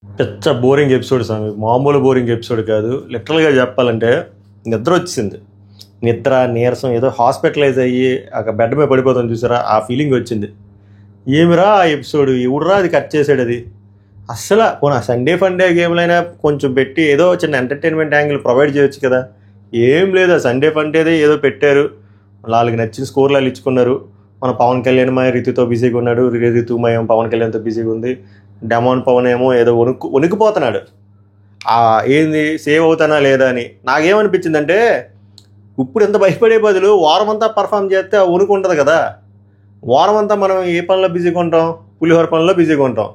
పెద్ద boring episode స్వామి, మామూలు boring episode కాదు. లిటరల్గా చెప్పాలంటే నిద్ర వచ్చింది. నిద్ర, నీరసం, ఏదో హాస్పిటలైజ్ అయ్యి ఒక బెడ్ మీద పడిపోతాం చూసారా, ఆ ఫీలింగ్ వచ్చింది. ఏమిరా ఆ ఎపిసోడ్, ఎవడురా అది కట్ చేసాడు? అది అస్సలు పోనా సండే ఫండే గేమ్లైనా కొంచెం పెట్టి ఏదో చిన్న ఎంటర్టైన్మెంట్ యాంగిల్ ప్రొవైడ్ చేయొచ్చు కదా. ఏం లేదు, ఆ సండే ఫండేదే ఏదో పెట్టారు, వాళ్ళకి నచ్చిన స్కోర్లు ఇచ్చుకున్నారు. మన పవన్ కళ్యాణ్ మా రితుతో బిజీగా ఉన్నాడు, రితుమయం పవన్ కళ్యాణ్తో బిజీగా ఉంది. డెమాన్ పవన్ ఏమో ఏదో వణికిపోతున్నాడు. ఏంది సేవ్ అవుతానా లేదా అని. నాకేమనిపించిందంటే, ఇప్పుడు ఎంత భయపడే బదులు వారం అంతా పర్ఫామ్ చేస్తే వణుకు ఉంటుంది కదా. వారం అంతా మనం ఏ పనిలో బిజీగా ఉంటాం? పులిహోర పనిలో బిజీగా ఉంటాం.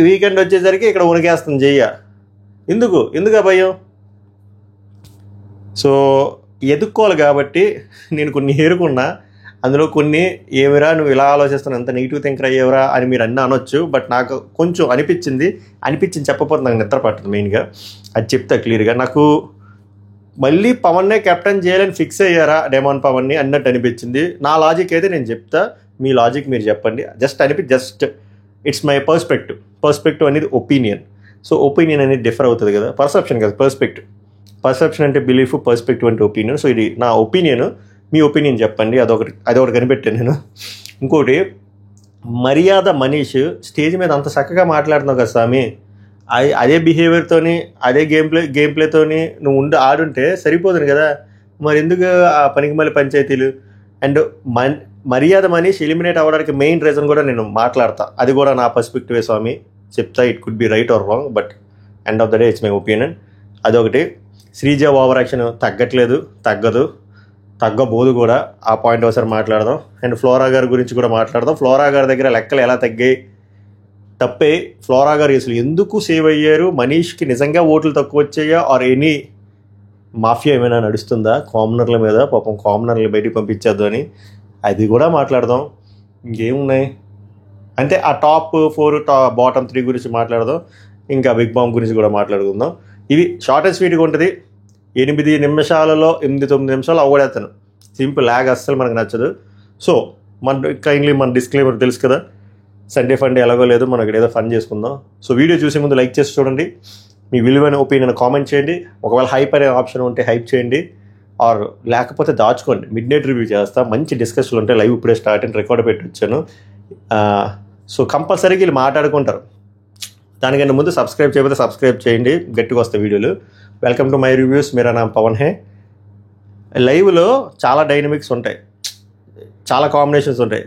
వీకెండ్ వచ్చేసరికి ఇక్కడ వణికేస్తుంది చెయ్య. ఎందుకు ఆ భయం? సో ఎదుక్కోవాలి కాబట్టి నేను కొన్ని ఏరుకున్నా. అందులో కొన్ని ఏమిరా నువ్వు ఇలా ఆలోచిస్తాను, అంత నెగిటివ్ థింకర్ అయ్యేవరా అని మీరు అన్నీ అనొచ్చు. బట్ నాకు కొంచెం అనిపించింది చెప్పకపోతే నాకు నిద్ర పట్టదు. మెయిన్గా అది చెప్తా క్లియర్గా. నాకు మళ్ళీ పవన్నే కెప్టెన్ చేయాలని ఫిక్స్ అయ్యారా డెమాన్ పవన్ని అన్నట్టు అనిపించింది. నా లాజిక్ అయితే నేను చెప్తా, మీ లాజిక్ మీరు చెప్పండి. జస్ట్ ఇట్స్ మై పర్స్పెక్టివ్ అనేది ఒపీనియన్. సో ఒపీనియన్ అనేది డిఫర్ అవుతుంది కదా, పర్సెప్షన్ కదా పర్సెప్షన్ అంటే బిలీఫ్, పర్స్పెక్టివ్ అంటే ఒపీనియన్. సో ఇది నా ఒపీనియన్, మీ ఒపీనియన్ చెప్పండి. అదొకటి కనిపెట్టాను నేను. ఇంకోటి, మర్యాద మనీష్ స్టేజ్ మీద అంత చక్కగా మాట్లాడుతున్నావు కదా స్వామి, అదే బిహేవియర్తోని అదే గేమ్ ప్లేతోని నువ్వు ఆడుంటే సరిపోతుంది కదా. మరి ఎందుకు ఆ పనికి మళ్ళీ పంచాయతీలు? అండ్ మర్యాద మనీష్ ఎలిమినేట్ అవ్వడానికి మెయిన్ రీజన్ కూడా నేను మాట్లాడతా. అది కూడా నా పర్స్పెక్టివే స్వామి, చెప్తా. It could be right are wrong, but end of the day it's my opinion. అదొకటి. శ్రీజ ఓవర్ యాక్షన్ తగ్గబోదు కూడా. ఆ పాయింట్ ఒకసారి మాట్లాడదాం. అండ్ ఫ్లోరా గారి గురించి కూడా మాట్లాడదాం. ఫ్లోరా గారి దగ్గర లెక్కలు ఎలా తగ్గాయి, తప్పే. ఫ్లోరా గారు అసలు ఎందుకు సేవ్ అయ్యారు? మనీష్కి నిజంగా ఓట్లు తక్కువ వచ్చాయా, ఆర్ ఎనీ మాఫియా ఏమైనా నడుస్తుందా కామనర్ల మీద? పాపం కామనర్లు బయటికి పంపించద్దు అని, అది కూడా మాట్లాడదాం. ఇంకేమున్నాయి అంటే ఆ టాప్ 4 బాటమ్ 3 గురించి మాట్లాడదాం. ఇంకా బిగ్ బామ్ గురించి కూడా మాట్లాడుకుందాం. ఇవి షార్ట్ అండ్ స్వీట్గా ఉంటుంది. 8 నిమిషాలలో 8-9 నిమిషాలు అవ్వడేస్తాను. సింపుల్, లాగ్ అస్సలు మనకు నచ్చదు. సో మన డిస్క్లైమర్ తెలుసు కదా, సండే ఫండే ఎలాగో లేదు, మనకి ఏదో ఫన్ చేసుకుందాం. సో వీడియో చూసే ముందు లైక్ చేసి చూడండి, మీ విలువైన ఒపీనియన్ కామెంట్ చేయండి. ఒకవేళ హైప్ అనే ఆప్షన్ ఉంటే హైప్ చేయండి, ఆర్ లేకపోతే దాచుకోండి. మిడ్ నైట్ రివ్యూ చేస్తా, మంచి డిస్కషన్లు ఉంటాయి. లైవ్ ఇప్పుడే స్టార్ట్ అని రికార్డ్ పెట్టి వచ్చాను. సో కంపల్సరీగా వీళ్ళు మాట్లాడుకుంటారు. దానికన్నా ముందు సబ్స్క్రైబ్ చేయకపోతే సబ్స్క్రైబ్ చేయండి, గట్టిగా వస్తాయి వీడియోలు. వెల్కమ్ టు మై రివ్యూస్, మేరా నామ్ పవన్ హే. లైవ్లో చాలా డైనమిక్స్ ఉంటాయి, చాలా కాంబినేషన్స్ ఉంటాయి.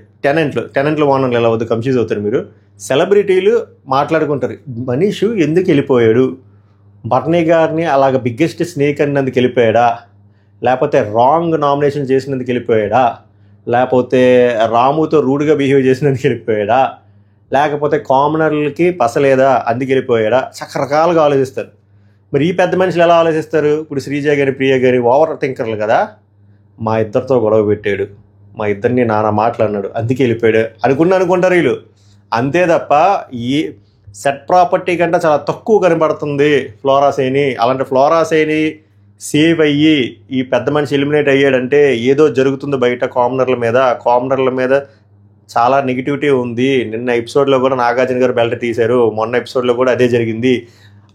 టెనెంట్లు ఓనర్లు ఎలా వద్దు, కన్ఫ్యూజ్ అవుతారు మీరు. సెలబ్రిటీలు మాట్లాడుకుంటారు, మనీష్ ఎందుకు వెళ్ళిపోయాడు, బర్నీ గారిని అలాగ బిగ్గెస్ట్ స్నేక్ అన్నందుకు వెళ్ళిపోయాడా, లేకపోతే రాంగ్ నామినేషన్ చేసినందుకు వెళ్ళిపోయాడా, లేకపోతే రాముతో రూడ్గా బిహేవ్ చేసినందుకు వెళ్ళిపోయాడా, లేకపోతే కామనర్లకి పసలేదా అందుకు వెళ్ళిపోయాడా, రకరకాలుగా ఆలోచిస్తారు. మరి ఈ పెద్ద మనుషులు ఎలా ఆలోచిస్తారు? ఇప్పుడు శ్రీజ గారి, ప్రియ గారి ఓవర్ థింకర్లు కదా. మా ఇద్దరితో గొడవ పెట్టాడు, మా ఇద్దరిని నానా మాట్లాడినాడు అందుకే వెళ్ళిపోయాడు అనుకుంటారు వీళ్ళు. అంతే తప్ప ఈ సెట్ ప్రాపర్టీ కంటే చాలా తక్కువ కనబడుతుంది ఫ్లోరా సైని. అలాంటి ఫ్లోరా సైని సేవ్ అయ్యి ఈ పెద్ద మనిషి ఎలిమినేట్ అయ్యాడంటే ఏదో జరుగుతుంది బయట. కామనర్ల మీద చాలా నెగిటివిటీ ఉంది. నిన్న ఎపిసోడ్లో కూడా నాగార్జున గారు బెల్ట్ తీశారు, మొన్న ఎపిసోడ్లో కూడా అదే జరిగింది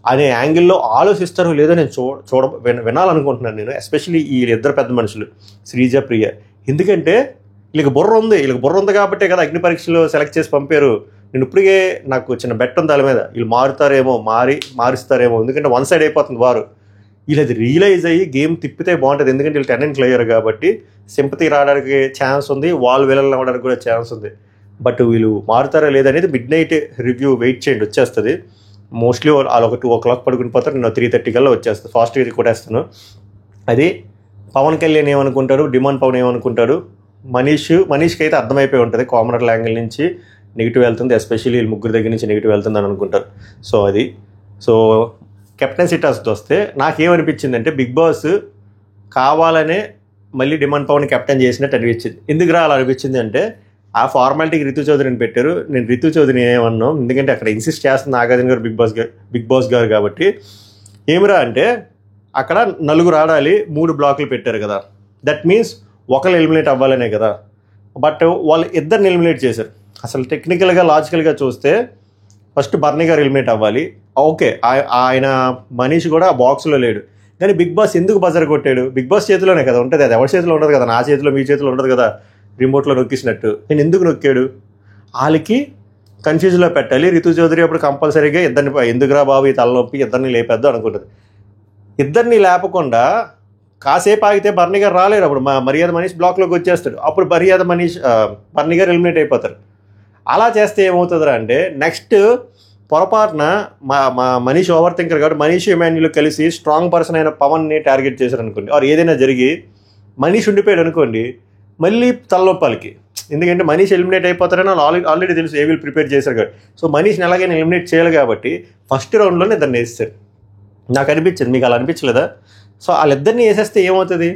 అనే యాంగిల్లో ఆలోచిస్తారో లేదో నేను వినాలనుకుంటున్నాను నేను. ఎస్పెషల్లీ వీళ్ళిద్దరు పెద్ద మనుషులు శ్రీజ, ప్రియ. ఎందుకంటే వీళ్ళకి బుర్ర ఉంది కాబట్టే కదా అగ్ని పరీక్షలో సెలెక్ట్ చేసి పంపారు. నేను ఇప్పటికే నాకు చిన్న బెట్ ఉంది వాళ్ళ మీద, వీళ్ళు మారుస్తారేమో. ఎందుకంటే వన్ సైడ్ అయిపోతుంది వారు. వీళ్ళు అది రియలైజ్ అయ్యి గేమ్ తిప్పితే బాగుంటుంది. ఎందుకంటే వీళ్ళు టెనెంట్లు అయ్యారు కాబట్టి సింపతి రావడానికి ఛాన్స్ ఉంది, వాళ్ళు వీళ్ళని అవ్వడానికి కూడా ఛాన్స్ ఉంది. బట్ వీళ్ళు మారుతారా లేదనేది మిడ్ నైట్ రివ్యూ వెయిట్ చేయండి, వచ్చేస్తుంది. మోస్ట్లీ వాళ్ళు ఒక 2 o'clock పడుకుని పోతారు. నేను 3:30 కల్లా వచ్చేస్తాను, ఫాస్ట్గా కొట్టేస్తాను. అది పవన్ కళ్యాణ్ ఏమనుకుంటాడు, డిమాండ్ పవన్ ఏమనుకుంటాడు, మనీష్కి అయితే అర్థమైపోయి ఉంటుంది. కామనర్ల యాంగిల్ నుంచి నెగిటివ్ వెళ్తుంది, ఎస్పెషల్లీ వీళ్ళు ముగ్గురు దగ్గర నుంచి నెగిటివ్ వెళ్తుంది అని అనుకుంటారు. సో కెప్టెన్సీ టాస్క్ వస్తే నాకేమనిపించిందంటే, బిగ్ బాస్ కావాలనే మళ్ళీ డిమాండ్ పవన్ కెప్టెన్ చేసినట్టు అనిపించింది. ఎందుకు అలా అనిపించింది అంటే, ఆ ఫార్మాలిటీకి రితు చౌదరిని పెట్టారు. నేను రితు చౌదరిని ఏమన్నాను, ఎందుకంటే అక్కడ ఇన్సిస్ట్ చేస్తుంది నాగార్జున గారు, బిగ్ బాస్ గారు కాబట్టి. ఏమిరా అంటే, అక్కడ 4 ఆడాలి, 3 బ్లాకులు పెట్టారు కదా. దట్ మీన్స్ ఒకళ్ళు ఎలిమినేట్ అవ్వాలనే కదా. బట్ వాళ్ళు ఇద్దరిని ఎలిమినేట్ చేశారు. అసలు టెక్నికల్గా లాజికల్గా చూస్తే ఫస్ట్ బర్నీ గారు ఎలిమినేట్ అవ్వాలి. ఓకే, ఆయన మనీష్ కూడా ఆ బాక్స్లో లేడు, కానీ బిగ్ బాస్ ఎందుకు బజర్ కొట్టాడు? బిగ్ బాస్ చేతిలోనే కదా ఉంటుంది, అది ఎవరి చేతిలో ఉండదు కదా, నా చేతిలో మీ చేతిలో ఉండదు కదా రిమోట్లో నొక్కిసినట్టు. నేను ఎందుకు నొక్కాడు? వాళ్ళకి కన్ఫ్యూజన్లో పెట్టాలి. రితు చౌదరి అప్పుడు కంపల్సరీగా ఇద్దరిని ఎందుకురా బాబు ఈ తలనొప్పి ఇద్దరిని లేపేద్దాం అనుకుంటుంది. ఇద్దరిని లేపకుండా కాసేపు ఆగితే బర్నీ గారు రాలేరు. అప్పుడు మర్యాద మనీష్ బ్లాక్లోకి వచ్చేస్తాడు. అప్పుడు బర్నీ గారు ఎలిమినేట్ అయిపోతారు. అలా చేస్తే ఏమవుతుందిరా అంటే నెక్స్ట్ పొరపాటున మా మనీష్ ఓవర్ థింకర్ కాబట్టి మనీష్ ఇమాన్యుల్ కలిసి స్ట్రాంగ్ పర్సన్ అయిన పవన్ని టార్గెట్ చేశారు అనుకోండి, ఆర్ ఏదైనా జరిగి మనీష్ ఉండిపోయాడు అనుకోండి, మళ్ళీ తలనొప్పాలకి. ఎందుకంటే మనీష్ ఎలిమినేట్ అయిపోతారని ఆల్రెడీ తెలుసు, ఏ విల్ ప్రిపేర్ చేశారు కాబట్టి. సో మనీష్ని ఎలాగైనా ఎలిమినేట్ చేయాలి కాబట్టి ఫస్ట్ రౌండ్లోనే దాన్ని వేస్తారు. నాకు అనిపించింది, మీకు అలా అనిపించలేదా? సో వాళ్ళిద్దరిని వేసేస్తే ఏమవుతుంది?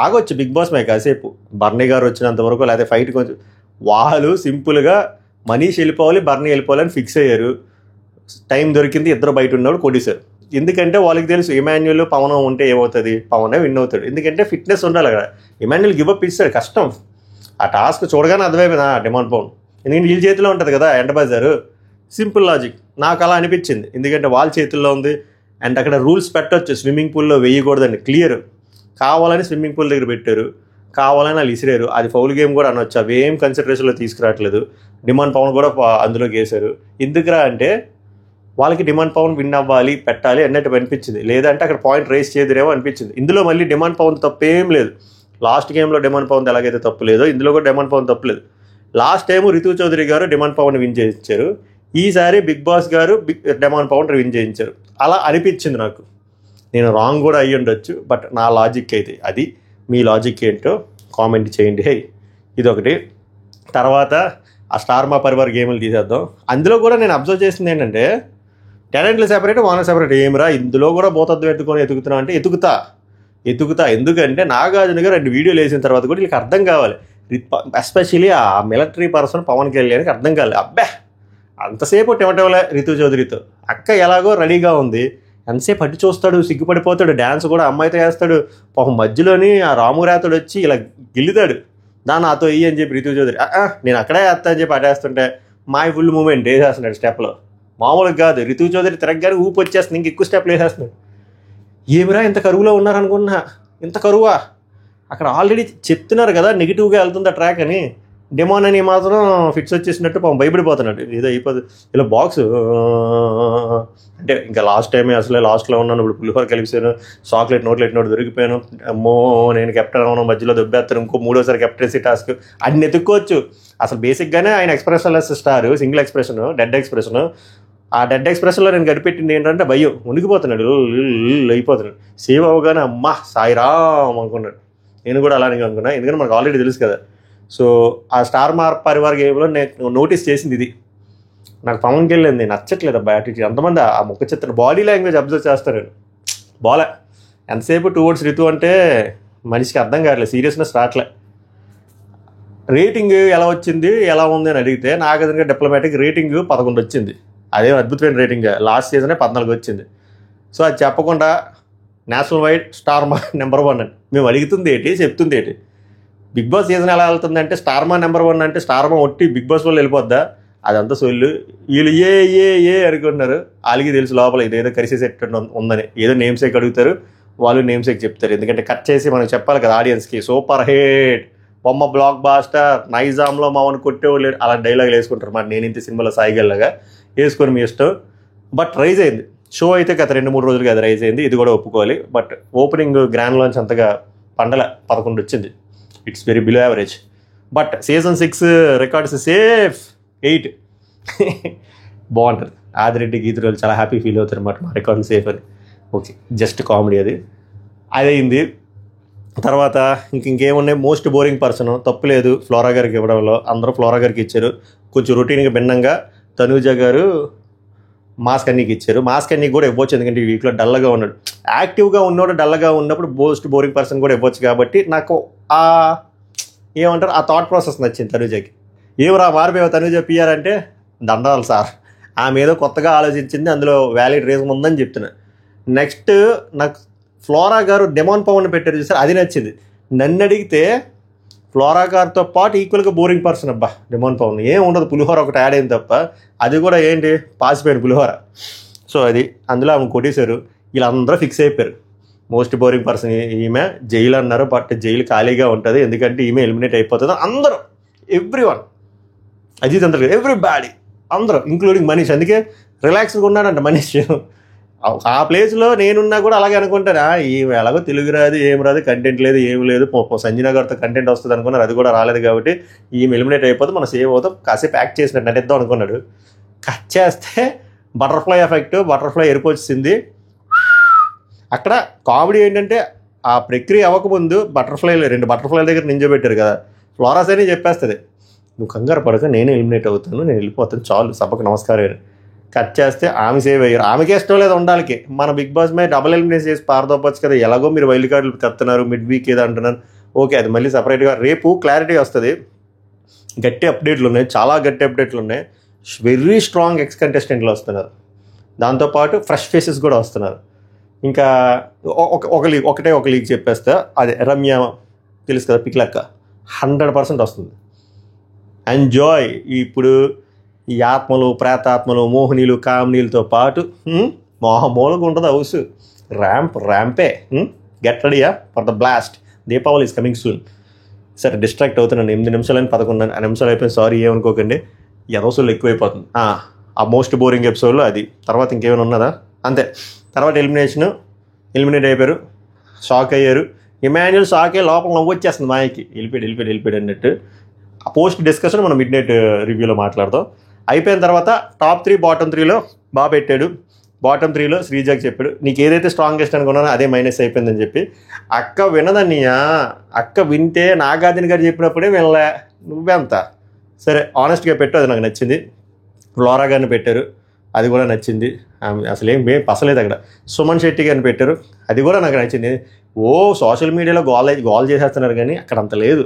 ఆగొచ్చు బిగ్ బాస్ మే కాసేపు, బర్నీ గారు వచ్చినంత వరకు, లేకపోతే ఫైట్ కొంచెం. వాళ్ళు సింపుల్గా మనీష్ వెళ్ళిపోవాలి, బర్నీ వెళ్ళిపోవాలని ఫిక్స్ అయ్యారు. టైం దొరికింది, ఇద్దరు బయట ఉన్నవాడు కొట్టేశారు. ఎందుకంటే వాళ్ళకి తెలుసు ఇమాన్యుల్ పవన్ ఉంటే ఏమవుతుంది, పవనే విన్ అవుతాడు. ఎందుకంటే ఫిట్నెస్ ఉండాలి అక్కడ. ఇమాన్యుల్ గివప్ ఇస్తాడు, కష్టం. ఆ టాస్క్ చూడగానే అర్థమైపోయింది డిమాండ్ పవన్, ఎందుకంటే వీళ్ళ చేతిలో ఉంటుంది కదా ఎండ బజారు. సింపుల్ లాజిక్, నాకు అలా అనిపించింది. ఎందుకంటే వాళ్ళ చేతుల్లో ఉంది. అండ్ అక్కడ రూల్స్ పెట్టవచ్చు, స్విమ్మింగ్ పూల్లో వేయకూడదండి, క్లియర్. కావాలని స్విమ్మింగ్ పూల్ దగ్గర పెట్టారు, కావాలని వాళ్ళు ఇసిరారు. అది ఫౌల్ గేమ్ కూడా అనొచ్చు, అవి ఏం కన్సిడరేషన్లో తీసుకురావట్లేదు. డిమాండ్ పవన్ కూడా అందులోకి వేశారు. ఎందుకురా అంటే వాళ్ళకి డిమాండ్ పవన్ విన్ అవ్వాలి, పెట్టాలి అన్నట్టు అనిపించింది. లేదంటే అక్కడ పాయింట్ రేస్ చేయదురేమో అనిపించింది. ఇందులో మళ్ళీ డిమాండ్ పవన్ తప్పేం లేదు. లాస్ట్ గేమ్లో డిమాండ్ పవన్ ఎలాగైతే తప్పు లేదో ఇందులో కూడా డిమాండ్ పవన్ తప్పులేదు. లాస్ట్ టైము రితు చౌదరి గారు డిమాండ్ పవన్ విన్ చేయించారు, ఈసారి బిగ్ బాస్ గారు డిమాండ్ పవన్ విన్ చేయించారు. అలా అనిపించింది నాకు. నేను రాంగ్ కూడా అయ్యి ఉండొచ్చు, బట్ నా లాజిక్ అయితే అది. మీ లాజిక్ ఏంటో కామెంట్ చేయండి. హే, ఇదొకటి. తర్వాత ఆ స్టార్ మా పరివార్ గేములు తీసేద్దాం. అందులో కూడా నేను అబ్జర్వ్ చేసింది ఏంటంటే టాలెంట్లు సెపరేట్, ఓనర్ సెపరేట్. ఏమిరా ఇందులో కూడా భూతత్వం ఎత్తుకున్నా అంటే ఎతుకుతా. ఎందుకంటే నాగార్జున గారు 2 వీడియోలు వేసిన తర్వాత కూడా వీళ్ళకి అర్థం కావాలి. ఎస్పెషలీ ఆ మిలిటరీ పర్సన్ పవన్ కళ్యాణ్కి అర్థం కాలేదు. అబ్బా అంతసేపు టెమటెవలే రితు చౌదరితో. అక్క ఎలాగో రెడీగా ఉంది, ఎంతసేపు అడ్డు చూస్తాడు, సిగ్గుపడిపోతాడు. డ్యాన్స్ కూడా అమ్మాయితో వేస్తాడు. పాపం మధ్యలోని ఆ రామురాతుడు వచ్చి ఇలా గిల్లుతాడు, నాతో ఇయ్యి అని చెప్పి రితు చౌదరి నేను అక్కడే వేస్తా అని చెప్పి అటేస్తుంటే మాయ ఫుల్ మూమెంట్ వేసేస్తున్నాడు స్టెప్లో. మామూలుగా కాదు, రితు చౌదరి తిరగగానే ఊపి వచ్చేస్తుంది, ఇంక ఎక్కువ స్టెప్లు వేసేస్తున్నాడు. ఏమిరా ఇంత కరువులో ఉన్నారనుకున్నా, ఇంత కరువా? అక్కడ ఆల్రెడీ చెప్తున్నారు కదా నెగిటివ్గా వెళ్తుంది ఆ ట్రాక్ అని. డెమోన్ అని మాత్రం ఫిక్స్ వచ్చేసినట్టు పాపం భయపడిపోతున్నాడు. ఏదో అయిపోతుంది ఇలా బాక్స్ అంటే ఇంకా లాస్ట్ టైమే అసలే లాస్ట్లో ఉన్నాను. ఇప్పుడు పులిహోర కలిపాను, చాక్లెట్ నోట్ దొరికిపోయాను. అమ్మో నేను కెప్టెన్ అవును, మధ్యలో దొబ్బేస్తాను, ఇంకో 3వ కెప్టెన్సీ టాస్క్ అన్ని ఎత్తుక్కోవచ్చు. అసలు బేసిక్గానే ఆయన expressionless star, single expression, dead expression. ఆ డెడ్ ఎక్స్ప్రెషన్లో నేను గడిపెట్టింది ఏంటంటే భయం, ఉనికిపోతున్నాడు, అయిపోతున్నాడు. సేవ్ అవ్వగానే అమ్మా సాయిరామ్ అనుకున్నాడు. నేను కూడా అలానే అనుకున్నా, ఎందుకంటే మనకు ఆల్రెడీ తెలుసు కదా. సో ఆ స్టార్ పరివార్ గేమ్లో నేను నోటీస్ చేసింది ఇది. నాకు పవన్ కళ్యాణ్ నచ్చట్లేదు అబ్బా యాటిట్యూడ్. అంతమంది ఆ ముఖ చిత్రం, బాడీ లాంగ్వేజ్ అబ్జర్వ్ చేస్తారు. బాలే ఎంతసేపు టువర్డ్స్ రితు అంటే మనిషికి అర్థం కావట్లేదు, సీరియస్నెస్ రావట్లే. రేటింగ్ ఎలా వచ్చింది, ఎలా ఉంది అని అడిగితే నాగార్జున డిప్లొమాటిక్ రేటింగ్ 11 వచ్చింది. అదే అద్భుతమైన రేటింగ్. లాస్ట్ సీజనే 14 వచ్చింది. సో అది చెప్పకుండా నేషనల్ వైడ్ స్టార్ మా నెంబర్ 1 అని మేము అడుగుతుంది ఏంటి, చెప్తుంది ఏంటి? బిగ్ బాస్ సీజన్ ఎలా వెళ్తుందంటే స్టార్ మా నెంబర్ 1 అంటే స్టార్ మా ఒట్టి బిగ్ బాస్ వాళ్ళు వెళ్ళిపోద్దా? అదంతా సొల్లు. వీళ్ళు ఏ అనుకుంటున్నారు, వాళ్ళకి తెలుసు లోపల ఇదేదో కరిసే సెట్ ఉందని. ఏదో నేమ్ సేక్ అడుగుతారు, వాళ్ళు నేమ్ సేక్ చెప్తారు. ఎందుకంటే కట్ చేసి మనం చెప్పాలి కదా ఆడియన్స్కి, సూపర్ హిట్, బొమ్మ బ్లాక్ బాస్టర్, నైజాంలో మామని కొట్టేవాళ్ళు అలా డైలాగులు వేసుకుంటారు. మరి నేను ఇంత సినిమాలో సాయిగల్లాగా వేసుకొని మీ ఇష్టం. బట్ రైజ్ అయింది షో అయితే గత 2-3 రోజులుగా అది రైజ్ అయింది, ఇది కూడా ఒప్పుకోవాలి. బట్ ఓపెనింగ్ గ్రాండ్ లాంచ్ అంతగా పండల 11 వచ్చింది. It's very below average. But season 6 records safe 8 బాగుంటుంది. ఆదిరెడ్డి గీతురాలు చాలా హ్యాపీ ఫీల్ అవుతారు అన్నమాట, మా రికార్డు సేఫ్ అని. ఓకే, జస్ట్ కామెడీ అది అయింది. తర్వాత ఇంకేమున్నాయి? మోస్ట్ బోరింగ్ పర్సన్ తప్పులేదు ఫ్లోరా గారికి ఇవ్వడంలో, అందరూ ఫ్లోరా గారికి ఇచ్చారు. కొంచెం రొటీన్గా భిన్నంగా తనూజ గారు మాస్క్ అన్నీకి ఇచ్చారు. మాస్క్ అన్నీ కూడా ఇవ్వచ్చు, ఎందుకంటే ఈ వీక్లో డల్గా ఉన్నాడు. యాక్టివ్గా ఉన్నోడు డల్గా ఉన్నప్పుడు మోస్ట్ బోరింగ్ పర్సన్ కూడా ఇవ్వచ్చు. కాబట్టి నాకు ఏమంటారు ఆ థాట్ ప్రాసెస్ నచ్చింది తనూజకి. ఏమరా మారిపోయావు తనూజ పిఆర్ అంటే దండాలి సార్, ఆమె ఏదో కొత్తగా ఆలోచించింది, అందులో వ్యాలిడ్ రీజన్ ఉందని చెప్తున్నా. నెక్స్ట్ నాకు ఫ్లోరా గారు డెమాన్ పవన్ పెట్టారు చూసారు, అది నచ్చింది. నన్ను అడిగితే ఫ్లోరాగార్తో పాటు ఈక్వల్గా బోరింగ్ పర్సన్ అబ్బా డిమాండ్ పవన్. ఏం ఉండదు, పులిహోర ఒకటి యాడ్ అయింది తప్ప, అది కూడా ఏంటి పాసిపోయిన పులిహోర. సో అది అందులో ఆమె కొట్టేశారు. వీళ్ళందరూ ఫిక్స్ అయిపోయారు మోస్ట్ బోరింగ్ పర్సన్ ఈమె. జైలు అన్నారు, బట్ జైలు ఖాళీగా ఉంటుంది ఎందుకంటే ఈమె ఎలిమినేట్ అయిపోతుంది. అందరూ ఎవ్రీవన్, అజిత్ అంటారు ఎవ్రీబాడీ, అందరూ ఇంక్లూడింగ్ మనీష్. అందుకే రిలాక్స్గా ఉన్నాడంట మనీష్. ఆ ప్లేస్లో నేనున్నా కూడా అలాగే అనుకుంటాను, ఈమె ఎలాగో తెలుగు రాదు, ఏం రాదు, కంటెంట్ లేదు, ఏం లేదు, సంజన గారితో కంటెంట్ వస్తుంది అనుకున్నారు, అది కూడా రాలేదు కాబట్టి ఈమె ఎలిమినేట్ అయిపోతే మనం సేవ్ అవుతాం, కాసేపు యాక్ట్ చేసినట్టు నటిద్దాం అనుకున్నాడు. కట్ చేస్తే బటర్ఫ్లై ఎఫెక్ట్, బటర్ఫ్లై ఎరుపు వచ్చింది. అక్కడ కామెడీ ఏంటంటే ఆ ప్రక్రియ అవ్వకముందు రెండు బటర్ఫ్లైల దగ్గర నించోబెట్టారు కదా, ఫ్లోరాస్ అని చెప్పేస్తుంది, నువ్వు కంగారు పడక నేనే ఎలిమినేట్ అవుతాను, నేను వెళ్ళిపోతాను, చాలు సభకు నమస్కారం. కట్ చేస్తే ఆమె సేవ్ అయ్యారు. ఆమెకే ఇష్టం లేదు ఉండాలికి. మన బిగ్ బాస్ మీద డబుల్ ఎలిమినేట్ చేసి పారదోపచ్చు కదా, ఎలాగో మీరు వైల్డ్ కార్డులు కత్తున్నారు, మిడ్ వీక్ ఏదో అంటున్నారు. ఓకే, అది మళ్ళీ సపరేట్గా రేపు క్లారిటీ వస్తుంది. గట్టి అప్డేట్లు ఉన్నాయి, చాలా గట్టి అప్డేట్లు ఉన్నాయి. వెరీ స్ట్రాంగ్ ఎక్స్ కంటెస్టెంట్లు వస్తున్నారు, దాంతోపాటు ఫ్రెష్ ఫేసెస్ కూడా వస్తున్నారు. ఇంకా ఒక లీగ్ చెప్పేస్తే అదే రమ్య తెలుసు కదా, పిక్లక్క 100% వస్తుంది. ఎంజాయ్. ఇప్పుడు ఈ ఆత్మలు, ప్రేతాత్మలు, మోహినీలు, కామినీలతో పాటు మూలకు ఉంటుంది హౌస్. ర్యాంపే. గెట్ రెడీయా for the blast. Deepavali is coming soon. సరే, డిస్ట్రాక్ట్ అవుతున్నాను. 8 నిమిషాలని 11 నిమిషాలు అయిపోయింది, సారీ ఏమనుకోకండి. ఎదవసూలు ఎక్కువైపోతుంది. ఆ మోస్ట్ బోరింగ్ ఎపిసోడ్లో అది. తర్వాత ఇంకేమైనా ఉన్నదా? అంతే. తర్వాత ఎలిమినేట్ అయిపోయారు, షాక్ అయ్యారు. ఇమాన్యుల్ షాక్ అయ్యి లోపల నవ్వు వచ్చేస్తుంది మాయకి, వెళ్ళిపోయాడు అన్నట్టు. ఆ పోస్ట్ డిస్కషన్ మనం మిడ్ నైట్ రివ్యూలో మాట్లాడతాం. అయిపోయిన తర్వాత టాప్ 3 బాటమ్ 3లో బాగా పెట్టాడు. బాటమ్ 3లో శ్రీజాకి చెప్పాడు, నీకు ఏదైతే స్ట్రాంగెస్ట్ అనుకున్నానో అదే మైనస్ అయిపోయిందని చెప్పి. అక్క వినదన్నయ్యా, అక్క వింటే నాగార్జున గారు చెప్పినప్పుడే వినలే, నువ్వెంత. సరే, ఆనెస్ట్గా పెట్టు, అది నాకు నచ్చింది. ఫ్లోరా గారిని పెట్టారు, అది కూడా నచ్చింది. అసలు ఏం పసలేదు అక్కడ. సుమన్ శెట్టి గారిని పెట్టారు, అది కూడా నాకు నచ్చింది. సోషల్ మీడియాలో గోల్ చేసేస్తున్నారు కానీ అక్కడ అంత లేదు.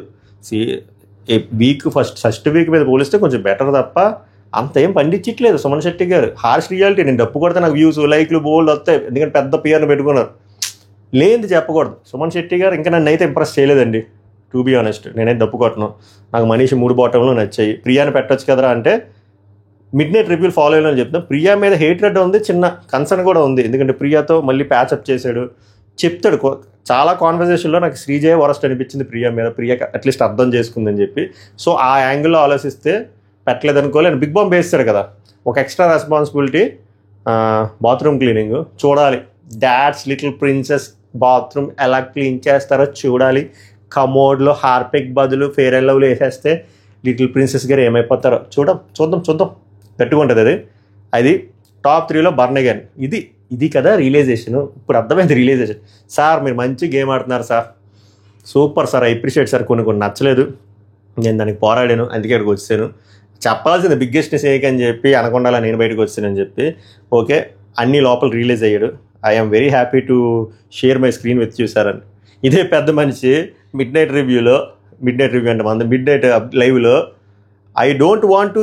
ఫస్ట్ వీక్ మీద పోలిస్తే కొంచెం బెటర్ తప్ప అంత ఏం పండించట్లేదు సుమన్ శెట్టి గారు. Harsh reality. నేను డప్పు కొడితే నాకు వ్యూస్, లైక్లు, బోల్డ్ వస్తాయి, ఎందుకంటే పెద్ద పేరుని పెట్టుకున్నారు. లేనిది చెప్పకూడదు. సుమన్ శెట్టి గారు ఇంకా నన్ను అయితే ఇంప్రెస్ చేయలేదండి, టు బీ ఆనెస్ట్. నేనైతే డప్పు కొట్టను. నాకు మనీష్ 3 బాటంలో నచ్చాయి. ప్రియాని పెట్టచ్చు కదరా అంటే మిడ్ నైట్ రివ్యూలు ఫాలో అయ్యాలని చెప్తాను. ప్రియా మీద హేట్రెడ్ ఉంది, చిన్న కన్సర్న్ కూడా ఉంది, ఎందుకంటే ప్రియాతో మళ్ళీ ప్యాచప్ చేశాడు, చెప్తాడు. చాలా కాన్వర్జేషన్లో నాకు శ్రీజయ వరస్ట్ అనిపించింది ప్రియా మీద. ప్రియా అట్లీస్ట్ అర్థం చేసుకుందని చెప్పి. సో ఆ యాంగిల్లో ఆలోచిస్తే పెట్టలేదు అనుకోలేదు. బిగ్ బాంబ్ వేస్తాడు కదా, ఒక ఎక్స్ట్రా రెస్పాన్సిబిలిటీ, బాత్రూమ్ క్లీనింగ్ చూడాలి. డాడ్స్ లిటిల్ ప్రిన్సెస్ బాత్రూమ్ ఎలా క్లీన్ చేస్తారో చూడాలి. కమోడ్లో హార్పిక్ బదులు ఫెయిర్ అండ్ లవ్లీ వేసేస్తే లిటిల్ ప్రిన్సెస్ గారు ఏమైపోతారో చూద్దాం. గట్టిగా ఉంటుంది అది. టాప్ 3లో బర్నగన్. ఇది కదా రియలైజేషన్. ఇప్పుడు అర్థమైంది రియలైజేషన్. సార్ మీరు మంచి గేమ్ ఆడుతున్నారు sir, super sir, I appreciate sir. కొన్ని నచ్చలేదు, నేను దానికి పోరాడాను, అందుకే ఇక్కడికి వచ్చాను. చెప్పాల్సింది బిగ్గెస్ట్ మిస్టేక్ అని చెప్పి అనకుండా నేను బయటకు వచ్చానని చెప్పి. ఓకే, అన్ని లోపల రిలీజ్ అయ్యాడు. I'm very happy to share my screen with you sir అని. ఇదే పెద్ద మనిషి మిడ్ నైట్ రివ్యూ అంటే మన మిడ్ నైట్ లైవ్లో, I don't want to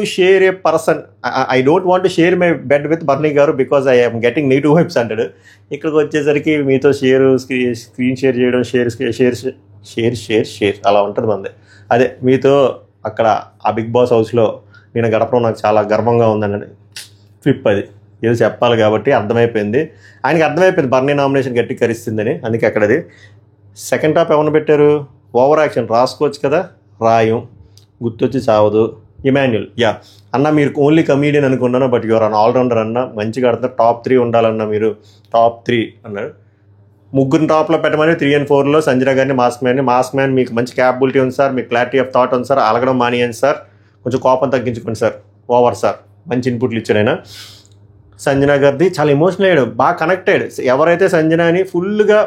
share my bed with Barney గారు because I am getting negative vibes అంటాడు. ఇక్కడికి వచ్చేసరికి మీతో స్క్రీన్ షేర్ చేయడం, షేర్ అలా ఉంటుంది మంది. అదే మీతో అక్కడ ఆ బిగ్ బాస్ హౌస్లో నేను గడపడం నాకు చాలా గర్వంగా ఉందండి. ఫ్లిప్ అది ఏదో చెప్పాలి కాబట్టి ఆయనకి అర్థమైపోయింది బర్నీ నామినేషన్ గట్టి కరిస్తుందని. అందుకే అక్కడది. సెకండ్ టాప్ ఎవరిని పెట్టారు? ఓవర్ యాక్షన్ రాసుకోవచ్చు కదా, రాయం, గుర్తొచ్చి చావదు. ఇమాన్యుల్, అన్న మీరు ఓన్లీ కమీడియన్ అనుకున్నాను, బట్ యువర్ అన్ ఆల్రౌండర్ అన్న, మంచిగా ఆడుతున్నారు, టాప్ 3 ఉండాలన్న మీరు, టాప్ 3 అన్నాడు. 3 టాప్లో పెట్టమని 3 and 4లో సంజన గారిని మాస్క్ మ్యాన్ మీకు మంచి క్యాపబిలిటీ ఉంది సార్, మీకు క్లారిటీ ఆఫ్ థాట్ ఉంది సార్, అలగడం మానేయండి సార్, కొంచెం కోపం తగ్గించుకోండి సార్, ఓవర్ సార్, మంచి ఇన్పుట్లు ఇచ్చాడు ఆయన. సంజన గారిది చాలా ఎమోషనల్ అయ్యాడు, బాగా కనెక్ట్ అయ్యాడు. ఎవరైతే సంజనాని ఫుల్గా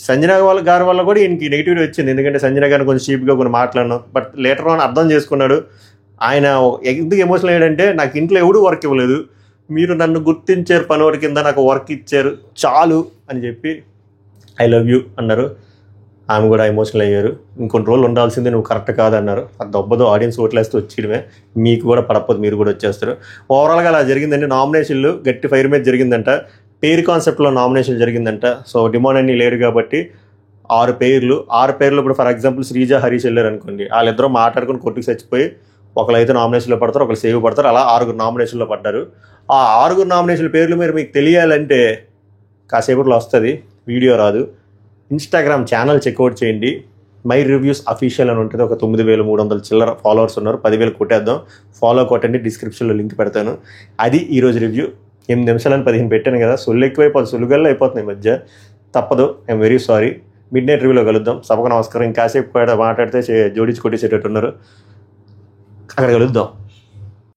సంజన గారి వల్ల కూడా ఈయనకి నెగిటివిటీ వచ్చింది, ఎందుకంటే సంజన గారిని కొంచెం చీప్గా కొన్ని మాట్లాడినాం, బట్ లేటర్ ఆన్ అర్థం చేసుకున్నాడు. ఆయన ఎందుకు ఎమోషనల్ అయ్యాడంటే, నాకు ఇంట్లో ఎవడూ వర్క్ ఇవ్వలేదు, మీరు నన్ను గుర్తించారు పనివాడి కింద, నాకు వర్క్ ఇచ్చారు చాలు అని చెప్పి ఐ లవ్ యూ అన్నారు. ఆమె కూడా ఎమోషనల్ అయ్యారు. ఇంకొన్ని రోజులు ఉండాల్సిందే, నువ్వు కరెక్ట్ కాదన్నారు. అది దొబ్బదో ఆడియన్స్ ఓట్లేస్తూ వచ్చేయడమే, మీకు కూడా పడకపోదు, మీరు కూడా వచ్చేస్తారు. ఓవరాల్గా అలా జరిగిందండి. నామినేషన్లు గట్టి ఫైర్ మీద జరిగిందంట, పేరు కాన్సెప్ట్లో నామినేషన్ జరిగిందంట. సో డిమాండ్ అన్నీ లేరు కాబట్టి 6 పేర్లు ఇప్పుడు ఫర్ ఎగ్జాంపుల్ శ్రీజ హరీష్ వెళ్ళారు అనుకోండి, వాళ్ళిద్దరూ మాట్లాడుకుని కొట్టుకు చచ్చిపోయి ఒకళ్ళైతే నామినేషన్లో పడతారు, ఒకళ్ళు సేవ్ పడతారు, అలా 6 నామినేషన్లో పడ్డారు. ఆ 6 నామినేషన్ల పేర్లు మీకు తెలియాలంటే కాసేపట్లో వస్తుంది, వీడియో రాదు. ఇన్స్టాగ్రామ్ ఛానల్ చెక్అవుట్ చేయండి, మై రివ్యూస్ అఫీషియల్ అని ఉంటుంది. ఒక 9300 చిల్లర ఫాలోవర్స్ ఉన్నారు, 10,000 కొట్టేద్దాం. ఫాలో కొట్టండి, డిస్క్రిప్షన్లో లింక్ పెడతాను. అది ఈరోజు రివ్యూ. 8 నిమిషాలని 15 పెట్టాను కదా, సొల్లు ఎక్కువైపోతుంది, సొల్లుగల్లో అయిపోతుంది ఈ మధ్య. తప్పదు, I'm very sorry. Mid night రివ్యూలో కలుద్దాం. సభకు నమస్కారం. ఇంకాసేపు మాట్లాడితే జోడించి కొట్టేసేటట్టున్నారు, అక్కడ కలుద్దాం.